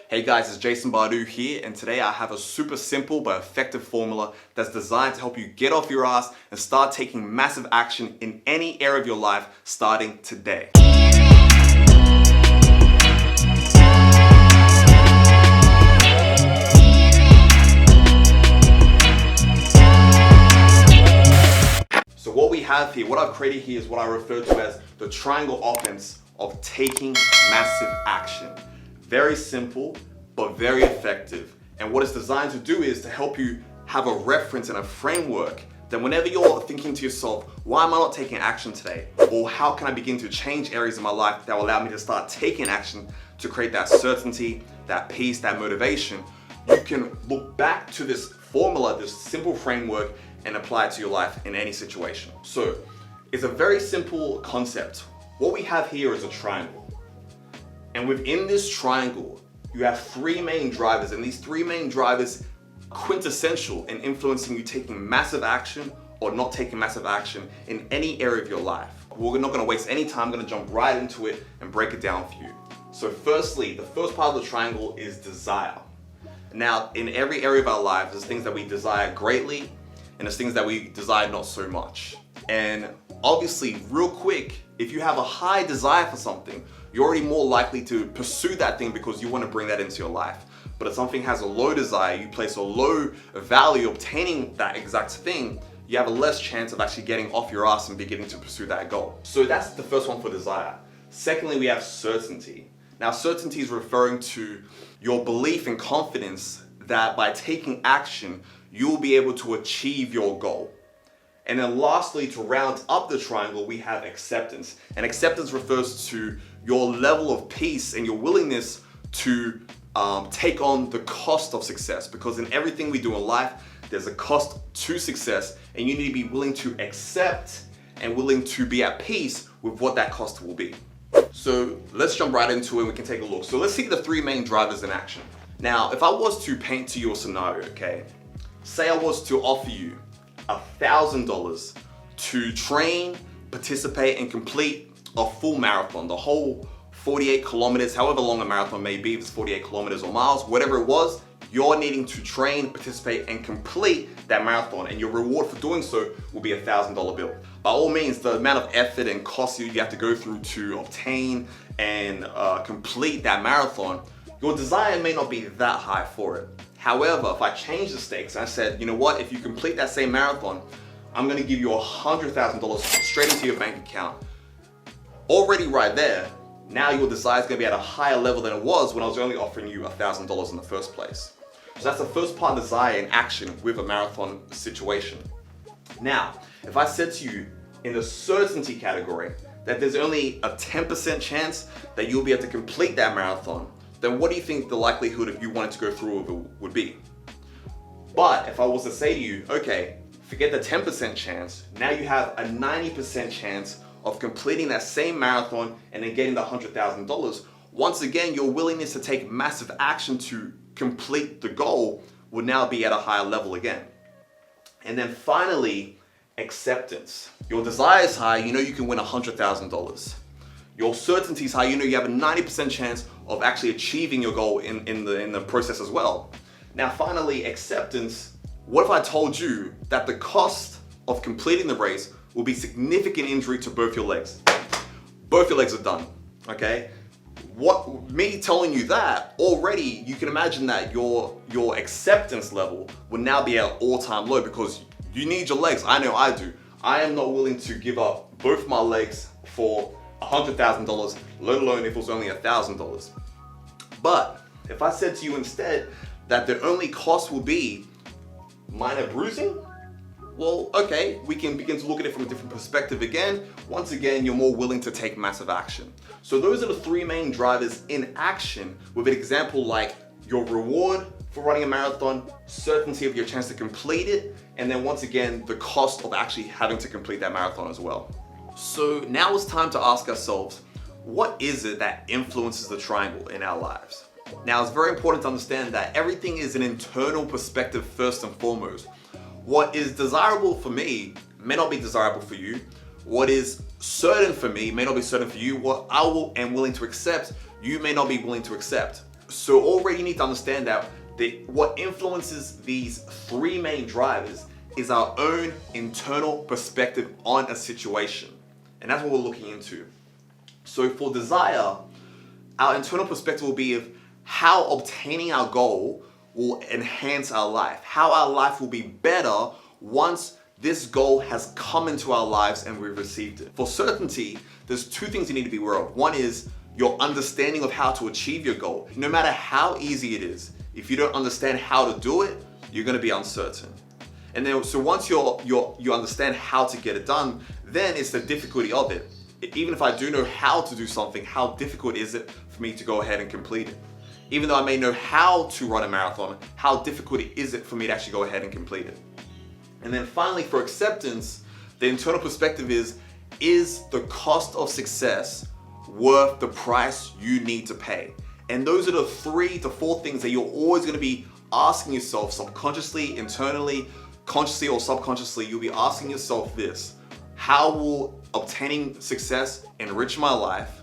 Hey guys, it's Jason Badu here, and today I have a super simple but effective formula that's designed to help you get off your ass and start taking massive action in any area of your life starting today. So what we have here, what I've created here is what I refer to as the triangle offense of taking massive action. Very simple, but very effective. And what it's designed to do is to help you have a reference and a framework that whenever you're thinking to yourself, why am I not taking action today? Or how can I begin to change areas of my life that will allow me to start taking action to create that certainty, that peace, that motivation? You can look back to this formula, this simple framework, and apply it to your life in any situation. So it's a very simple concept. What we have here is a triangle. And within this triangle, you have three main drivers, and these three main drivers are quintessential in influencing you taking massive action or not taking massive action in any area of your life. We're not gonna waste any time, I'm gonna jump right into it and break it down for you. So firstly, the first part of the triangle is desire. Now, in every area of our lives, there's things that we desire greatly, and there's things that we desire not so much. And obviously, real quick, if you have a high desire for something, you're already more likely to pursue that thing because you want to bring that into your life. But if something has a low desire, you place a low value obtaining that exact thing, you have a less chance of actually getting off your ass and beginning to pursue that goal. So that's the first one for desire. Secondly, we have certainty. Now, certainty is referring to your belief and confidence that by taking action, you will be able to achieve your goal. And then lastly, to round up the triangle, we have acceptance. And acceptance refers to your level of peace and your willingness to take on the cost of success. Because in everything we do in life, there's a cost to success, and you need to be willing to accept and willing to be at peace with what that cost will be. So let's jump right into it and we can take a look. So let's see the three main drivers in action. Now, if I was to paint to you a scenario, okay? Say I was to offer you $1,000 to train, participate, and complete a full marathon, the whole 48 kilometers, however long a marathon may be, if it's 48 kilometers or miles, whatever it was, you're needing to train, participate, and complete that marathon, and your reward for doing so will be a $1,000 bill. By all means, the amount of effort and cost you have to go through to obtain and complete that marathon, your desire may not be that high for it. However, if I change the stakes and I said, you know what, if you complete that same marathon, I'm gonna give you $100,000 straight into your bank account. Already right there, now your desire is gonna be at a higher level than it was when I was only offering you $1,000 in the first place. So that's the first part, desire in action with a marathon situation. Now, if I said to you in the certainty category that there's only a 10% chance that you'll be able to complete that marathon, then what do you think the likelihood of you wanting to go through with it would be? But if I was to say to you, okay, forget the 10% chance, now you have a 90% chance of completing that same marathon and then getting the $100,000. Once again, your willingness to take massive action to complete the goal would now be at a higher level again. And then finally, acceptance. Your desire is high, you know you can win $100,000. Your certainty is high, you know you have a 90% chance of actually achieving your goal in the process as well. Now finally, acceptance. What if I told you that the cost of completing the race will be significant injury to both your legs? Both your legs are done, okay? Me telling you that, already you can imagine that your acceptance level will now be at all-time low because you need your legs. I know I do. I am not willing to give up both my legs for $100,000, let alone if it was only $1,000. But if I said to you instead that the only cost will be minor bruising, well, okay, we can begin to look at it from a different perspective again. Once again, you're more willing to take massive action. So those are the three main drivers in action with an example like your reward for running a marathon, certainty of your chance to complete it, and then once again, the cost of actually having to complete that marathon as well. So now it's time to ask ourselves, what is it that influences the triangle in our lives? Now, it's very important to understand that everything is an internal perspective first and foremost. What is desirable for me may not be desirable for you. What is certain for me may not be certain for you. What I am willing to accept, you may not be willing to accept. So already you need to understand that what influences these three main drivers is our own internal perspective on a situation. And that's what we're looking into. So for desire, our internal perspective will be of how obtaining our goal will enhance our life, how our life will be better once this goal has come into our lives and we've received it. For certainty, there's two things you need to be aware of. One is your understanding of how to achieve your goal. No matter how easy it is, if you don't understand how to do it, you're gonna be uncertain. And then, so once you understand how to get it done, then it's the difficulty of it. Even if I do know how to do something, how difficult is it for me to go ahead and complete it? Even though I may know how to run a marathon, how difficult is it for me to actually go ahead and complete it? And then finally, for acceptance, the internal perspective is the cost of success worth the price you need to pay? And those are the 3 to 4 things that you're always going to be asking yourself subconsciously, internally, consciously or subconsciously. You'll be asking yourself this: how will obtaining success enrich my life?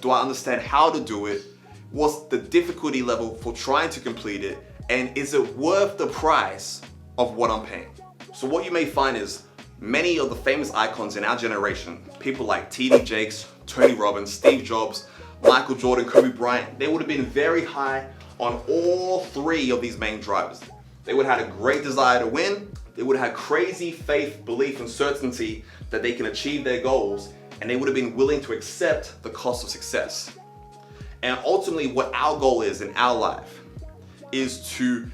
Do I understand how to do it? What's the difficulty level for trying to complete it? And is it worth the price of what I'm paying? So what you may find is many of the famous icons in our generation, people like T.D. Jakes, Tony Robbins, Steve Jobs, Michael Jordan, Kobe Bryant, they would have been very high on all 3 of these main drivers. They would have had a great desire to win. They would have had crazy faith, belief, and certainty that they can achieve their goals, and they would have been willing to accept the cost of success. And ultimately, what our goal is in our life is to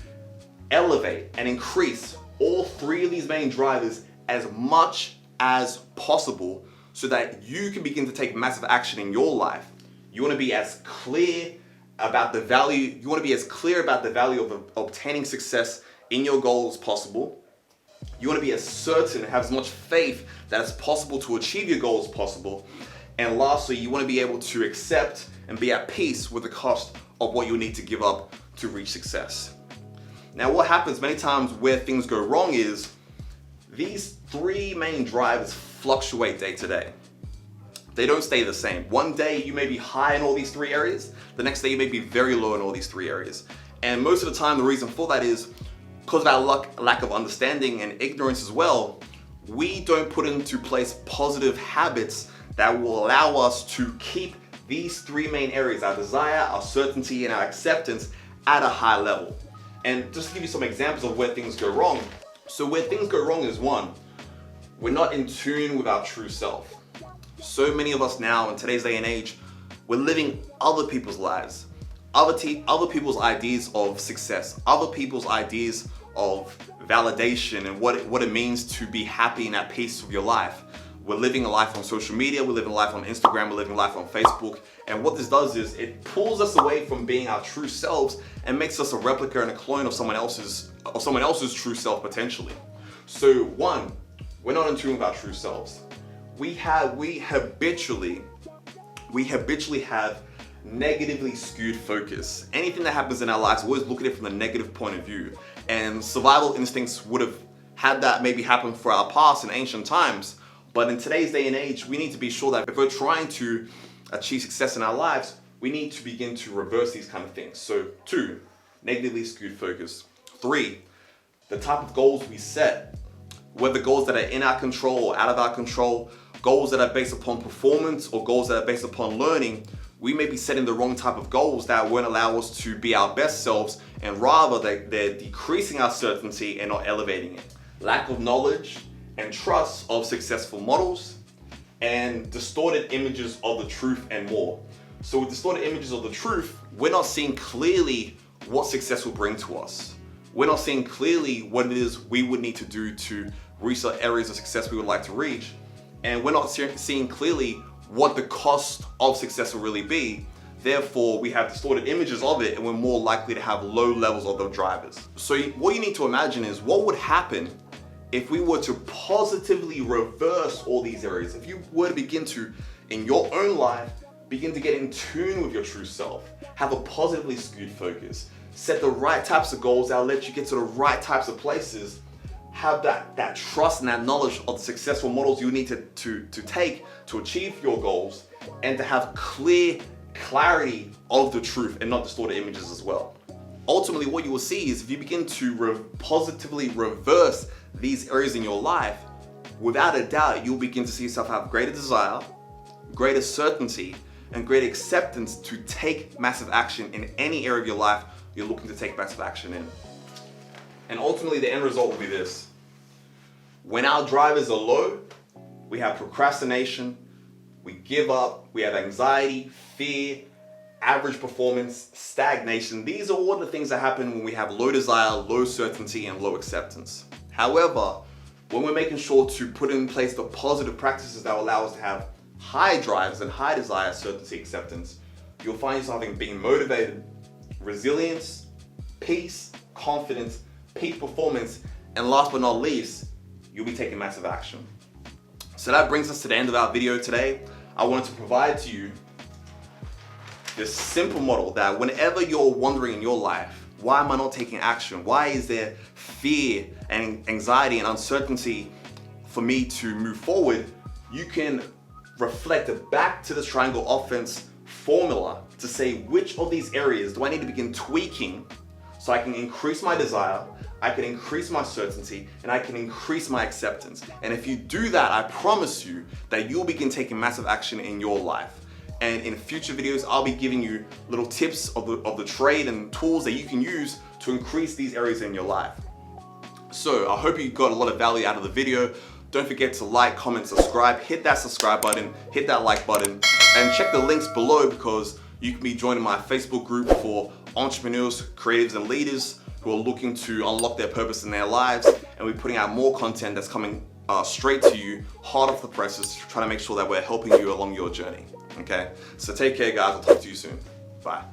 elevate and increase all 3 of these main drivers as much as possible so that you can begin to take massive action in your life. You want to be as clear about the value, of obtaining success in your goals as possible. You want to be as certain and have as much faith that it's possible to achieve your goals as possible. And lastly, you want to be able to accept and be at peace with the cost of what you need to give up to reach success. Now, what happens many times where things go wrong is these 3 main drivers fluctuate day to day. They don't stay the same. One day you may be high in all these 3 areas. The next day you may be very low in all these 3 areas. And most of the time the reason for that is because of our lack of understanding and ignorance as well. We don't put into place positive habits that will allow us to keep these 3 main areas, our desire, our certainty, and our acceptance, at a high level. And just to give you some examples of where things go wrong. So where things go wrong is 1, we're not in tune with our true self. So many of us now in today's day and age, we're living other people's lives, other people's ideas of success, other people's ideas of validation and what it means to be happy and at peace with your life. We're living a life on social media, we're living a life on Instagram, we're living a life on Facebook. And what this does is it pulls us away from being our true selves and makes us a replica and a clone of someone else's true self potentially. So 1, we're not in tune with our true selves. We habitually have negatively skewed focus. Anything that happens in our lives, we always look at it from a negative point of view. And survival instincts would have had that maybe happen for our past in ancient times. But in today's day and age, we need to be sure that if we're trying to achieve success in our lives, we need to begin to reverse these kind of things. So 2, negatively skewed focus. 3, the type of goals we set, whether goals that are in our control or out of our control, goals that are based upon performance or goals that are based upon learning, we may be setting the wrong type of goals that won't allow us to be our best selves, and rather they're decreasing our certainty and not elevating it. Lack of knowledge and trust of successful models, and distorted images of the truth and more. So with distorted images of the truth, we're not seeing clearly what success will bring to us. We're not seeing clearly what it is we would need to do to reach the areas of success we would like to reach. And we're not seeing clearly what the cost of success will really be. Therefore, we have distorted images of it and we're more likely to have low levels of the drivers. So what you need to imagine is what would happen if we were to positively reverse all these areas. If you were to begin to, in your own life, begin to get in tune with your true self, have a positively skewed focus, set the right types of goals that'll let you get to the right types of places, have that trust and that knowledge of the successful models you need to take to achieve your goals, and to have clarity of the truth and not distorted images as well. Ultimately, what you will see is if you begin to positively reverse these areas in your life, without a doubt, you'll begin to see yourself have greater desire, greater certainty, and greater acceptance to take massive action in any area of your life you're looking to take massive action in. And ultimately, the end result will be this. When our drivers are low, we have procrastination, we give up, we have anxiety, fear, average performance, stagnation. These are all the things that happen when we have low desire, low certainty, and low acceptance. However, when we're making sure to put in place the positive practices that will allow us to have high drives and high desire, certainty, acceptance, you'll find yourself being motivated, resilience, peace, confidence, peak performance, and last but not least, you'll be taking massive action. So that brings us to the end of our video today. I wanted to provide to you this simple model that whenever you're wondering in your life, why am I not taking action? Why is there fear and anxiety and uncertainty for me to move forward? You can reflect back to this triangle offense formula to say which of these areas do I need to begin tweaking so I can increase my desire, I can increase my certainty, and I can increase my acceptance. And if you do that, I promise you that you'll begin taking massive action in your life. And in future videos, I'll be giving you little tips of the trade and tools that you can use to increase these areas in your life. So I hope you got a lot of value out of the video. Don't forget to like, comment, subscribe, hit that subscribe button, hit that like button, and check the links below because you can be joining my Facebook group for entrepreneurs, creatives, and leaders who are looking to unlock their purpose in their lives. And we're putting out more content that's coming straight to you, hot off the presses, trying to make sure that we're helping you along your journey. Okay? So take care, guys. I'll talk to you soon. Bye.